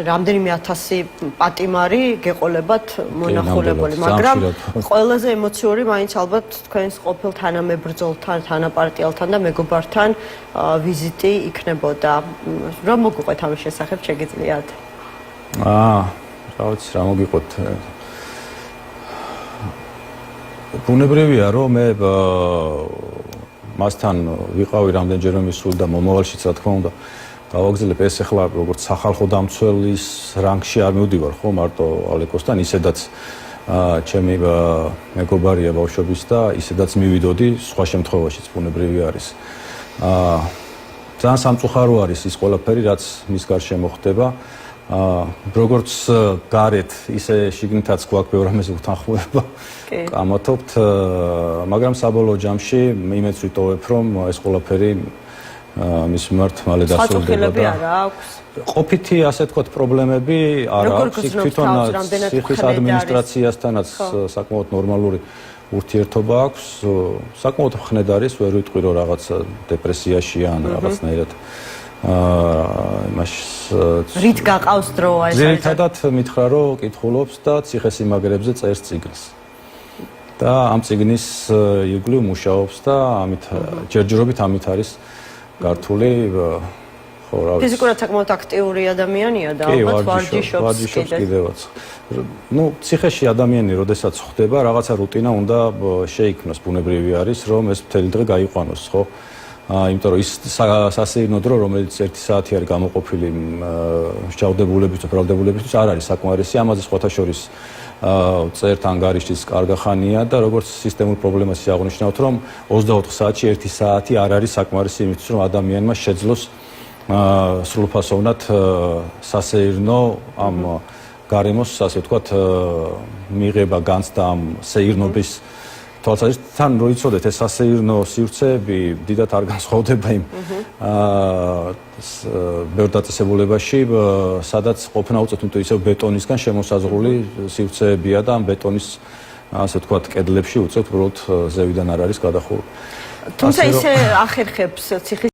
რამდენიმე 1000 პატიმარი გეყოლებათ მონახულებული, მაგრამ ყველაზე ემოციური მაინც ალბათ თქვენს ყოფილ თანამებრძოლთან, თანაპარტიელთან და მეგობართან ვიზიტი იქნებოდა. Რომ მოგიყვეთ ამის შესახებ შეგიძლიათ? რა ვიცი, რა მოგიყვეთ. ბუნებრივია, რომ მე მასთან ვიყავი რამდენჯერმე მისული და მომავალშიც რა თქმა უნდა გავაგზავნებ ეს ახლა როგორც სახალხო დამცველის რანგში არ მივდივარ ხო მარტო ალეკოსთან ისედაც ჩემი მეგობარია ბავშვობის და ისედაც მივიდოდი სხვა შემთხვევაშიც ბუნებრივი არის ძალიან სამწუხარო არის ის ყველაფერი რაც მის გარშემო ხდება როგორც გარეთ ისე შიგნითაც გვაქვს ბევრ რამეზე უთანხმოება ამათობთ მაგრამ საბოლოო ჯამში იმეც ვიტოვებ რომ ეს ყველაფერი მის მიმართ მალე დასრულდება და ყოფითი ასე თქვათ პრობლემები არ აქვს თვითონ ციხის ადმინისტრაციასთანაც საკმაოდ ნორმალური ურთიერთობა აქვს საკმაოდ ხნედ არის ვერ ვიტყვი რომ რაღაც დეპრესიაშია ან რაღაცნაირად რით გაყავს დრო ეს ძირითადად მითხრა რომ კითხულობს და ციხესიმაგრებზე წერს წიგნს და ამ წიგნის იგლივ მუშაობს და ამით ჯერჯერობით ამით არის გართული ხო რა ვიცი ფიზიკურად საკმაოდ აქტიური ადამიანია და ალბათ ვარჯიშობს კიდევაც ну ციხეში ადამიანი როდესაც ხვდება რაღაცა რუტინა უნდა შეიქმნოს ბუნებრივი არის რომ ეს მთელი დღე გაიყვანოს ხო იმიტომ რომ ის სასეირნო დრო რომელიც 1 საათი არის გამოყოფილი მსჯავრდებულებისთვის ბრალდებულებისთვის არ არის საკმარისი ამაზე სხვათა შორის წერთ ანგარიშის კარგა ხანია და როგორც სისტემურ პრობლემას აღნიშნავთ რომ 24 საათში 1 საათი არ არის საკმარისი იმისთვის რომ ადამიანმა შეძლოს სრულფასოვნად სასეირნო ამ გარემოს ასე ვთქვათ მიღება განცდა ამសេირნობის თვალსაზრისით რო იცოდეთ ეს სასეირნო სივრცეები დიდათ არ განსხვავდება იმ ბევრ დაწესებულებაში სადაც ყოფნა უწევთ იმიტომ ისევ ბეტონისგან შემოსაზღვრული სივრცეებია და ამ ბეტონის ასე ვთქვათ კედლებში უწევთ უბრალოდ ზევიდან არ არის გადახურვა თუმცა ისე ახერხებს ციხის